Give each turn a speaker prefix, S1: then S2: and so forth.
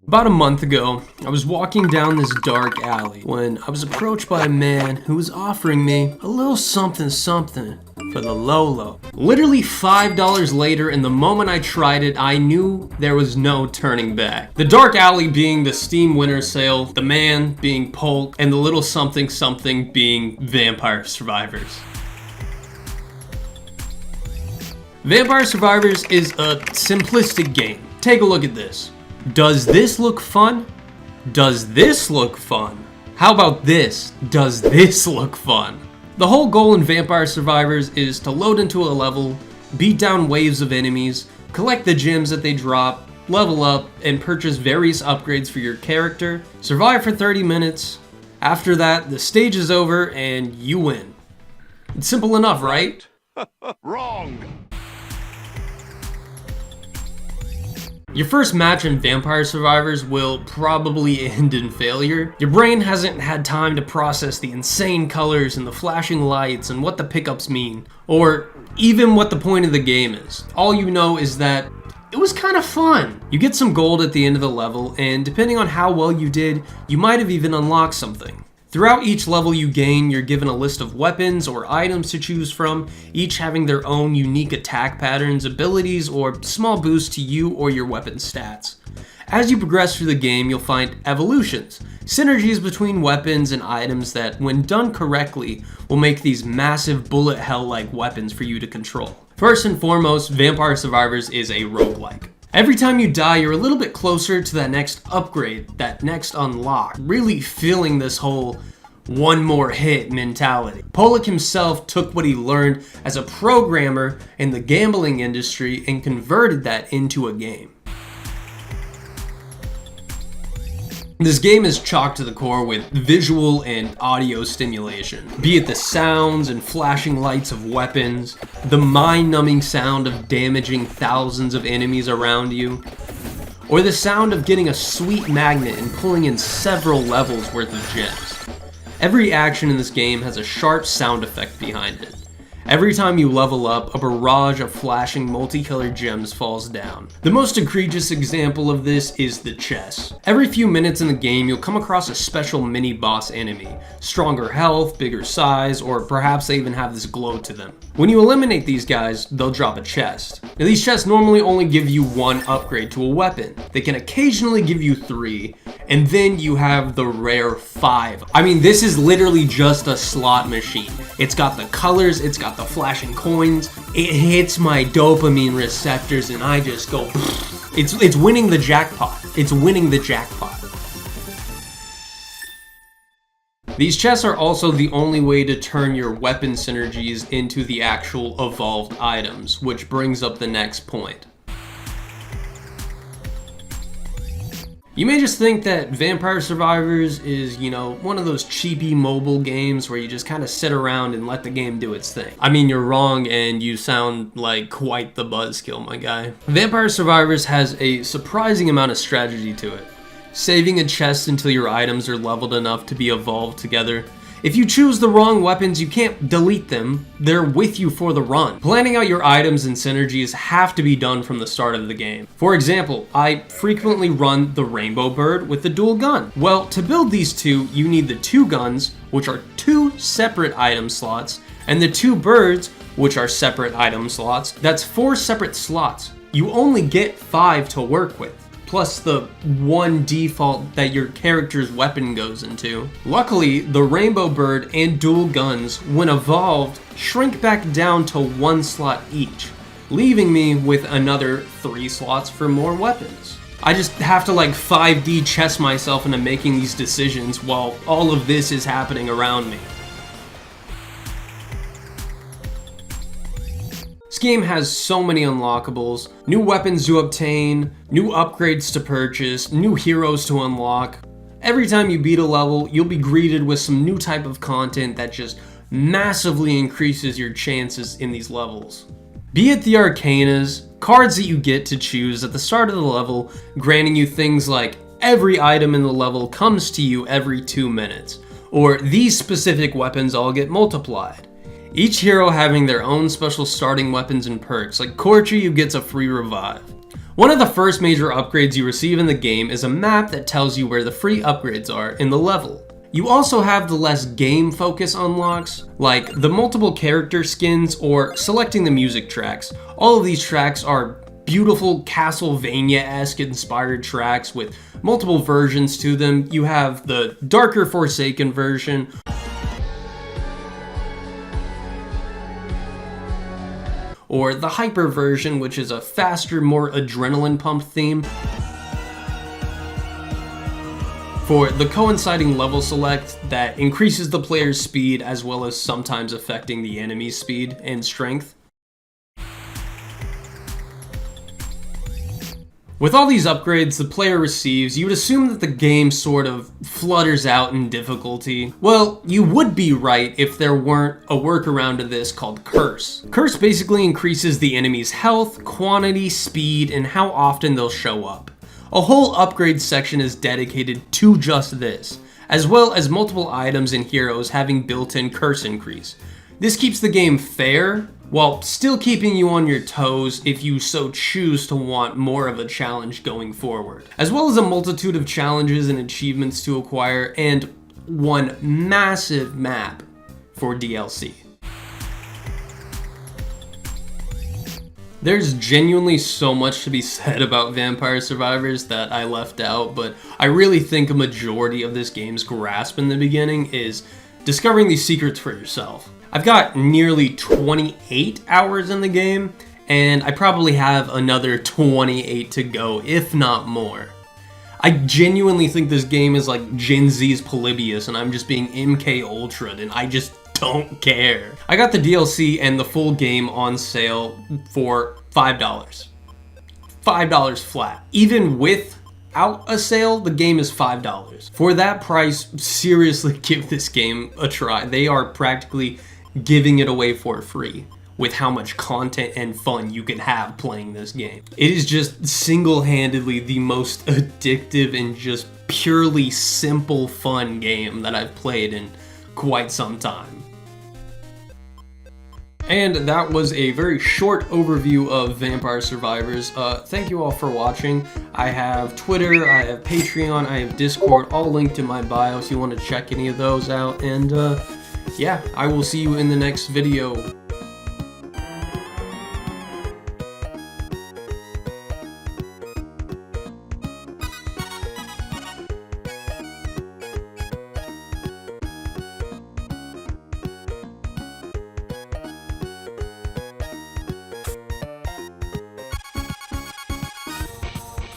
S1: About a month ago, I was walking down this dark alley when I was approached by a man who was offering me a little something for the low. Literally $5 later, and the moment I tried it, I knew there was no turning back. The dark alley being the Steam Winter Sale, the man being Polk, and the little something being Vampire Survivors. Vampire Survivors is a simplistic game. Take a look at this. Does this look fun? Does this look fun? How about this? Does this look fun? The whole goal in Vampire Survivors is to load into a level, beat down waves of enemies, collect the gems that they drop, level up, and purchase various upgrades for your character, survive for 30 minutes. After that, the stage is over and you win. It's simple enough, right?
S2: Wrong!
S1: Your first match in Vampire Survivors will probably end in failure. Your brain hasn't had time to process the insane colors and the flashing lights and what the pickups mean, or even what the point of the game is. All you know is that it was kind of fun. You get some gold at the end of the level, and depending on how well you did, you might have even unlocked something. Throughout each level you gain, you're given a list of weapons or items to choose from, each having their own unique attack patterns, abilities, or small boosts to you or your weapon stats. As you progress through the game, you'll find evolutions, synergies between weapons and items that, when done correctly, will make these massive bullet hell-like weapons for you to control. First and foremost, Vampire Survivors is a roguelike. Every time you die, you're a little bit closer to that next upgrade, that next unlock, really feeling this whole one more hit mentality. Pollock himself took what he learned as a programmer in the gambling industry and converted that into a game. This game is chock to the core with visual and audio stimulation, be it the sounds and flashing lights of weapons, the mind-numbing sound of damaging thousands of enemies around you, or the sound of getting a sweet magnet and pulling in several levels worth of gems. Every action in this game has a sharp sound effect behind it. Every time you level up, a barrage of flashing multicolored gems falls down. The most egregious example of this is the chess. Every few minutes in the game, you'll come across a special mini-boss enemy. Stronger health, bigger size, or perhaps they even have this glow to them. When you eliminate these guys, they'll drop a chest. Now, these chests normally only give you one upgrade to a weapon. They can occasionally give you 3, and then you have the rare 5. I mean, this is literally just a slot machine. It's got the colors, it's got the flashing coins, it hits my dopamine receptors and I just go, it's winning the jackpot. It's winning the jackpot. These chests are also the only way to turn your weapon synergies into the actual evolved items, which brings up the next point. You may just think that Vampire Survivors is, one of those cheapy mobile games where you just kind of sit around and let the game do its thing. I mean, you're wrong and you sound like quite the buzzkill, my guy. Vampire Survivors has a surprising amount of strategy to it. Saving a chest until your items are leveled enough to be evolved together. If you choose the wrong weapons, you can't delete them. They're with you for the run. Planning out your items and synergies have to be done from the start of the game. For example, I frequently run the Rainbow Bird with the dual gun. Well, to build these two, you need the 2 guns, which are 2 separate item slots, and the 2 birds, which are separate item slots. That's 4 separate slots. You only get 5 to work with, plus the 1 default that your character's weapon goes into. Luckily, the Rainbow Bird and dual guns, when evolved, shrink back down to 1 slot each, leaving me with another 3 slots for more weapons. I just have to 5D chess myself into making these decisions while all of this is happening around me. This game has so many unlockables, new weapons to obtain, new upgrades to purchase, new heroes to unlock. Every time you beat a level, you'll be greeted with some new type of content that just massively increases your chances in these levels. Be it the arcanas, cards that you get to choose at the start of the level, granting you things like every item in the level comes to you every 2 minutes, or these specific weapons all get multiplied. each hero having their own special starting weapons and perks. Like Corchi gets a free revive. One of the first major upgrades you receive in the game is a map that tells you where the free upgrades are in the level. You also have the less game focus unlocks, like the multiple character skins or selecting the music tracks. All of these tracks are beautiful Castlevania-esque inspired tracks with multiple versions to them. You have the darker Forsaken version, or the Hyper version, which is a faster, more adrenaline pump theme. For the coinciding level select that increases the player's speed as well as sometimes affecting the enemy's speed and strength. With all these upgrades the player receives, you would assume that the game sort of flutters out in difficulty. Well, you would be right if there weren't a workaround to this called Curse. Curse basically increases the enemy's health, quantity, speed, and how often they'll show up. A whole upgrade section is dedicated to just this, as well as multiple items and heroes having built-in curse increase. This keeps the game fair, while still keeping you on your toes if you so choose to want more of a challenge going forward. As well as a multitude of challenges and achievements to acquire, and one massive map for DLC. There's genuinely so much to be said about Vampire Survivors that I left out, but I really think a majority of this game's grasp in the beginning is discovering these secrets for yourself. I've got nearly 28 hours in the game, and I probably have another 28 to go, if not more. I genuinely think this game is like Gen Z's Polybius, and I'm just being MK Ultra'd, and I just don't care. I got the DLC and the full game on sale for $5. $5 flat. Even without a sale, the game is $5. For that price, seriously give this game a try. They are practically giving it away for free with how much content and fun you can have playing this game. It is just single-handedly the most addictive and just purely simple fun game that I've played in quite some time. And that was a very short overview of Vampire Survivors. Thank you all for watching. I have Twitter, I have Patreon, I have Discord, all linked in my bio if you want to check any of those out. And yeah, I will see you in the next video.